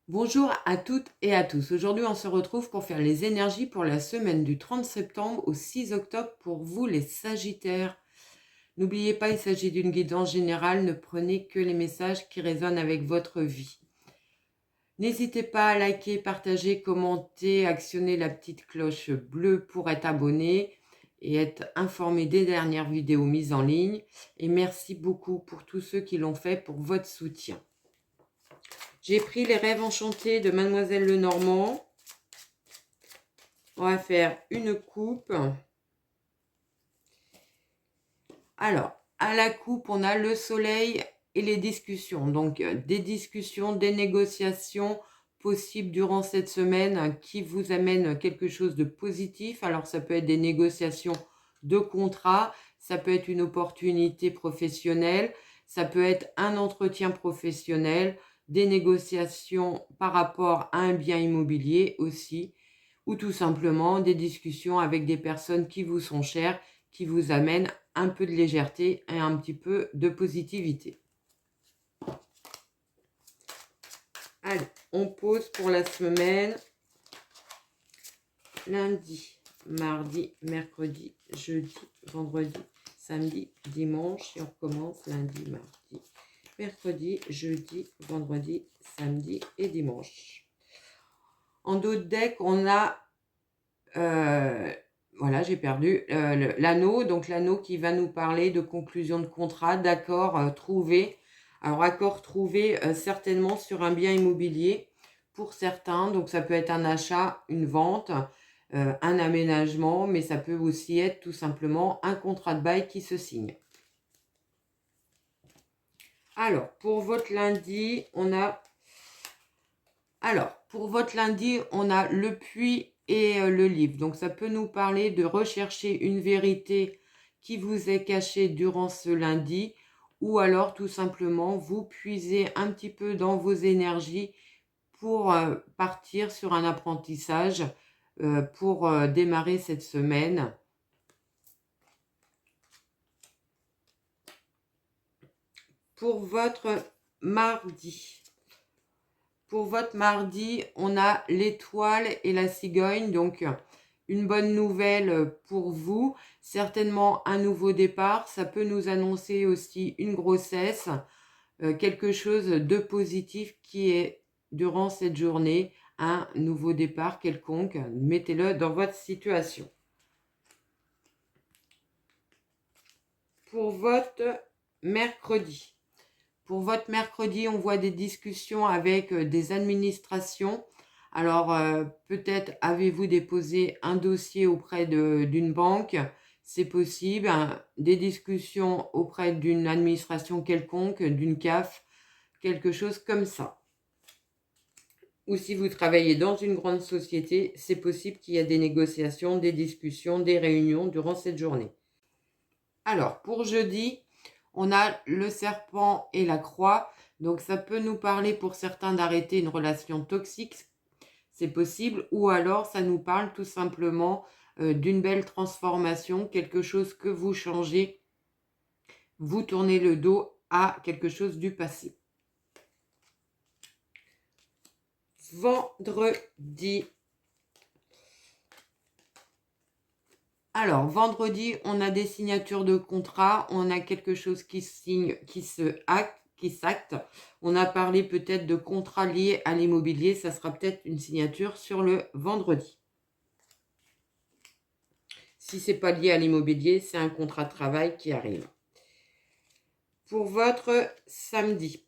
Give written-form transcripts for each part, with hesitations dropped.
Bonjour à toutes et à tous. Aujourd'hui, on se retrouve pour faire les énergies pour la semaine du 30 septembre au 6 octobre pour vous les Sagittaires. N'oubliez pas, il s'agit d'une guidance générale, ne prenez que les messages qui résonnent avec votre vie. N'hésitez pas à liker, partager, commenter, actionner la petite cloche bleue pour être abonné et être informé des dernières vidéos mises en ligne. Et merci beaucoup pour tous ceux qui l'ont fait pour votre soutien. J'ai pris les rêves enchantés de Mademoiselle Lenormand. On va faire une coupe. Alors, à la coupe, on a le soleil et les discussions. Donc, des discussions, des négociations possibles durant cette semaine qui vous amènent quelque chose de positif. Alors, ça peut être des négociations de contrat, ça peut être une opportunité professionnelle, ça peut être un entretien professionnel, des négociations par rapport à un bien immobilier aussi, ou tout simplement des discussions avec des personnes qui vous sont chères, qui vous amènent un peu de légèreté et un petit peu de positivité. Allez, on pose pour la semaine. Lundi, mardi, mercredi, jeudi, vendredi, samedi, dimanche. Et on recommence lundi, mardi, mercredi, jeudi, vendredi, samedi et dimanche. En dos de deck, on a... voilà, j'ai perdu l'anneau. Donc l'anneau qui va nous parler de conclusion de contrat, d'accord trouvé. Alors accord trouvé certainement sur un bien immobilier pour certains. Donc ça peut être un achat, une vente, un aménagement, mais ça peut aussi être tout simplement un contrat de bail qui se signe. Alors pour votre lundi, on a... le puits et le livre. Donc ça peut nous parler de rechercher une vérité qui vous est cachée durant ce lundi, ou alors tout simplement vous puiser un petit peu dans vos énergies pour partir sur un apprentissage pour démarrer cette semaine. Pour votre mardi. Pour votre mardi, on a l'étoile et la cigogne, donc une bonne nouvelle pour vous, certainement un nouveau départ. Ça peut nous annoncer aussi une grossesse, quelque chose de positif qui est durant cette journée, un nouveau départ quelconque. Mettez-le dans votre situation. Pour votre mercredi. Pour votre mercredi, on voit des discussions avec des administrations. Alors, peut-être avez-vous déposé un dossier auprès d'une banque, c'est possible. Des discussions auprès d'une administration quelconque, d'une CAF, quelque chose comme ça. Ou si vous travaillez dans une grande société, c'est possible qu'il y ait des négociations, des discussions, des réunions durant cette journée. Alors, pour jeudi, on a le serpent et la croix. Donc, ça peut nous parler pour certains d'arrêter une relation toxique. C'est possible. Ou alors, ça nous parle tout simplement d'une belle transformation, quelque chose que vous changez. Vous tournez le dos à quelque chose du passé. Vendredi. Alors, vendredi, on a des signatures de contrat. On a quelque chose qui signe, qui s'acte. On a parlé peut-être de contrats liés à l'immobilier. Ça sera peut-être une signature sur le vendredi. Si ce n'est pas lié à l'immobilier, c'est un contrat de travail qui arrive. Pour votre samedi.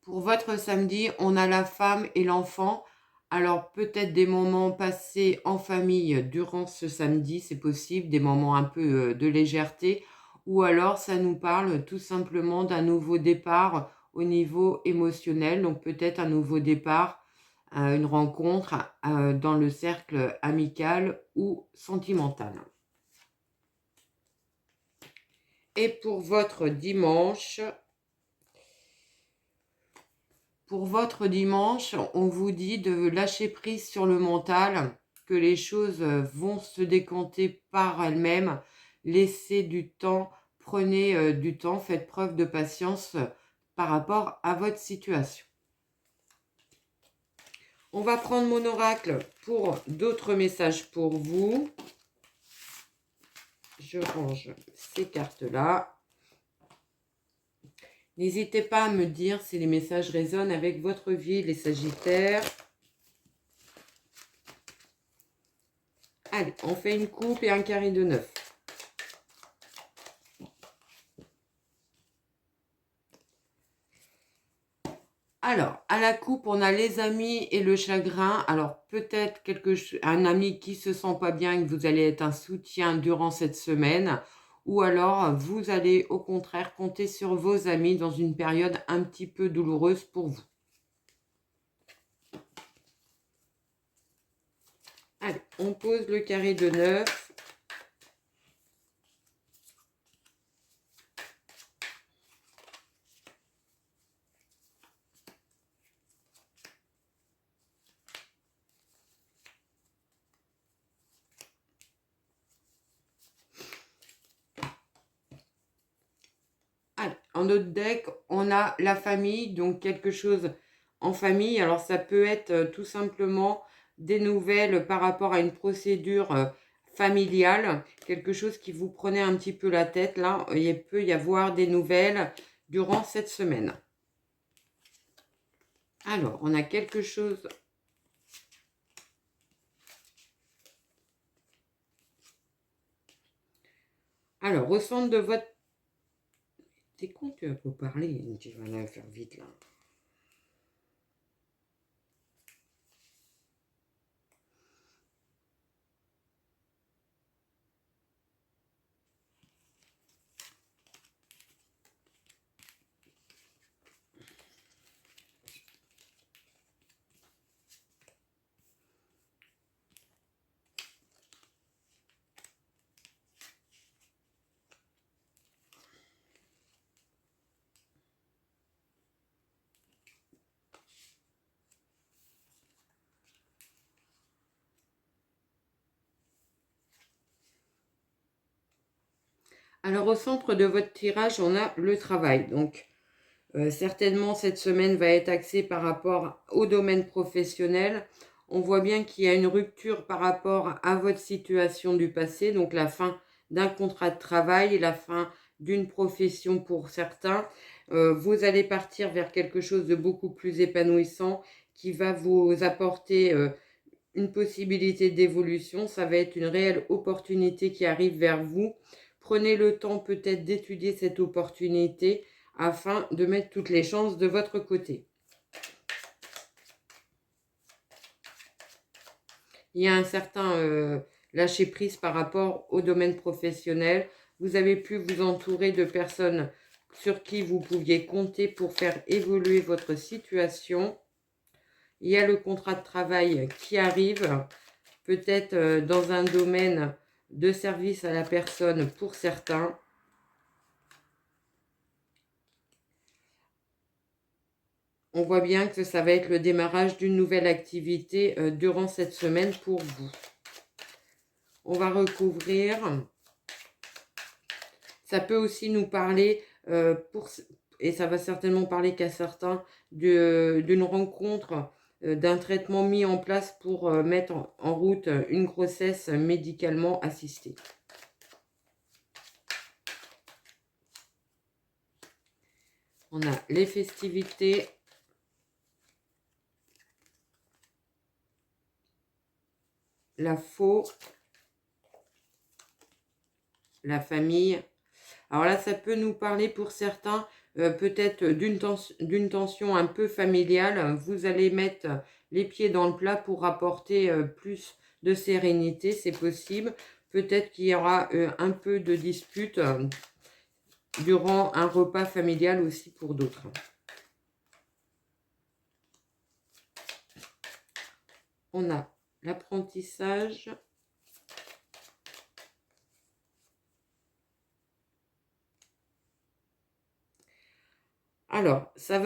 Pour votre samedi, on a la femme et l'enfant. Alors peut-être des moments passés en famille durant ce samedi, c'est possible, des moments un peu de légèreté. Ou alors ça nous parle tout simplement d'un nouveau départ au niveau émotionnel. Donc peut-être un nouveau départ, une rencontre dans le cercle amical ou sentimental. Et pour votre dimanche... Pour votre dimanche, on vous dit de lâcher prise sur le mental, que les choses vont se décanter par elles-mêmes. Laissez du temps, prenez du temps, faites preuve de patience par rapport à votre situation. On va prendre mon oracle pour d'autres messages pour vous. Je range ces cartes-là. N'hésitez pas à me dire si les messages résonnent avec votre vie, les Sagittaires. Allez, on fait une coupe et un carré de 9. Alors, à la coupe, on a les amis et le chagrin. Alors, peut-être un ami qui se sent pas bien et que vous allez être un soutien durant cette semaine. Ou alors, vous allez au contraire compter sur vos amis dans une période un petit peu douloureuse pour vous. Allez, on pose le carré de 9. Allez, en autre deck, on a la famille, donc quelque chose en famille. Alors, ça peut être tout simplement des nouvelles par rapport à une procédure familiale, quelque chose qui vous prenait un petit peu la tête. Là, il peut y avoir des nouvelles durant cette semaine. Alors, on a quelque chose... Alors, au centre de votre... T'es con, tu vas pas parler, tu vas la faire vite là. Alors, au centre de votre tirage, on a le travail. Donc, certainement, cette semaine va être axée par rapport au domaine professionnel. On voit bien qu'il y a une rupture par rapport à votre situation du passé. Donc, la fin d'un contrat de travail, la fin d'une profession pour certains. Vous allez partir vers quelque chose de beaucoup plus épanouissant qui va vous apporter une possibilité d'évolution. Ça va être une réelle opportunité qui arrive vers vous. Prenez le temps peut-être d'étudier cette opportunité afin de mettre toutes les chances de votre côté. Il y a un certain lâcher-prise par rapport au domaine professionnel. Vous avez pu vous entourer de personnes sur qui vous pouviez compter pour faire évoluer votre situation. Il y a le contrat de travail qui arrive, peut-être dans un domaine de service à la personne pour certains. On voit bien que ça va être le démarrage d'une nouvelle activité durant cette semaine pour vous. On va recouvrir. Ça peut aussi nous parler, et ça va certainement parler qu'à certains, d'une rencontre, d'un traitement mis en place pour mettre en route une grossesse médicalement assistée. On a les festivités. La faux. La famille. Alors là, ça peut nous parler pour certains peut-être d'une tension un peu familiale. Vous allez mettre les pieds dans le plat pour apporter plus de sérénité, c'est possible. Peut-être qu'il y aura un peu de dispute durant un repas familial aussi pour d'autres. On a l'apprentissage. Alors, ça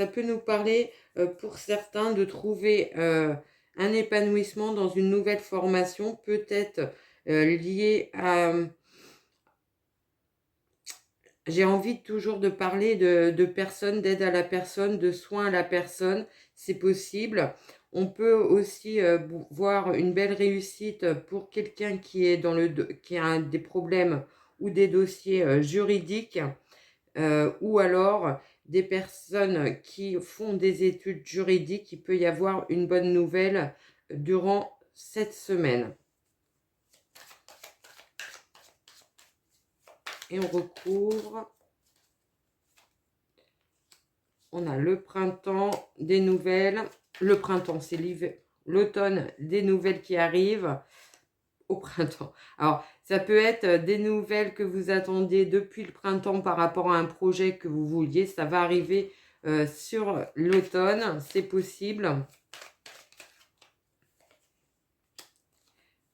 peut nous parler pour certains de trouver un épanouissement dans une nouvelle formation, peut-être liée à... J'ai envie toujours de parler de personnes, d'aide à la personne, de soins à la personne, c'est possible. On peut aussi voir une belle réussite pour quelqu'un qui est qui a des problèmes ou des dossiers juridiques, ou alors des personnes qui font des études juridiques. Il peut y avoir une bonne nouvelle durant cette semaine. Et on recouvre. On a le printemps, des nouvelles. Le printemps, c'est l'automne, des nouvelles qui arrivent au printemps. Alors, ça peut être des nouvelles que vous attendiez depuis le printemps par rapport à un projet que vous vouliez. Ça va arriver sur l'automne, c'est possible.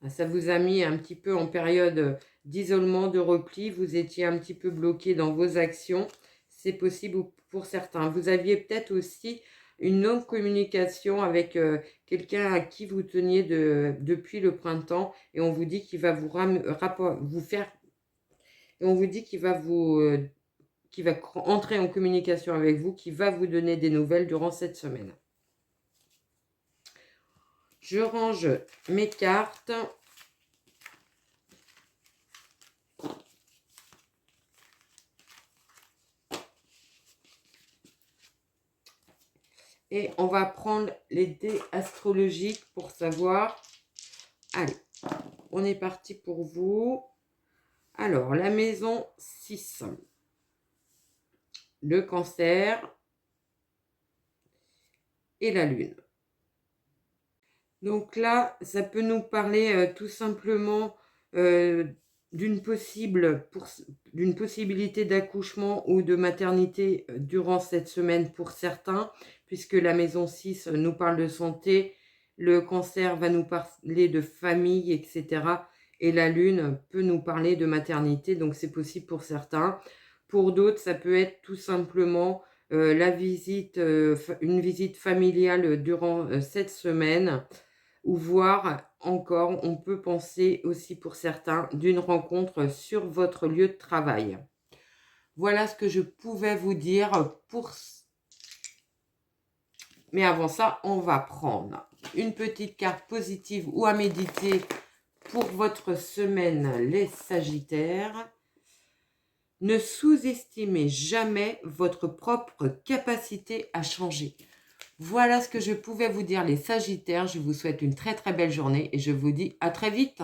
Ça vous a mis un petit peu en période d'isolement, de repli. Vous étiez un petit peu bloqué dans vos actions. C'est possible pour certains. Vous aviez peut-être aussi une non-communication avec quelqu'un à qui vous teniez depuis le printemps, et on vous dit qu'il va vous faire, et on vous dit qu'il va qu'il va entrer en communication avec vous, qui va vous donner des nouvelles durant cette semaine. Je range mes cartes. Et on va prendre les dés astrologiques pour savoir. Allez, on est parti pour vous. Alors, la maison 6. Le cancer et la lune. Donc là, ça peut nous parler tout simplement d'une possibilité d'accouchement ou de maternité durant cette semaine pour certains, puisque la maison 6 nous parle de santé, le cancer va nous parler de famille, etc. Et la lune peut nous parler de maternité, donc c'est possible pour certains. Pour d'autres, ça peut être tout simplement une visite familiale durant cette semaine, ou voire encore, on peut penser aussi pour certains d'une rencontre sur votre lieu de travail. Voilà ce que je pouvais vous dire pour... Mais avant ça, on va prendre une petite carte positive ou à méditer pour votre semaine, les Sagittaires. Ne sous-estimez jamais votre propre capacité à changer. Voilà ce que je pouvais vous dire, les Sagittaires. Je vous souhaite une très très belle journée et je vous dis à très vite.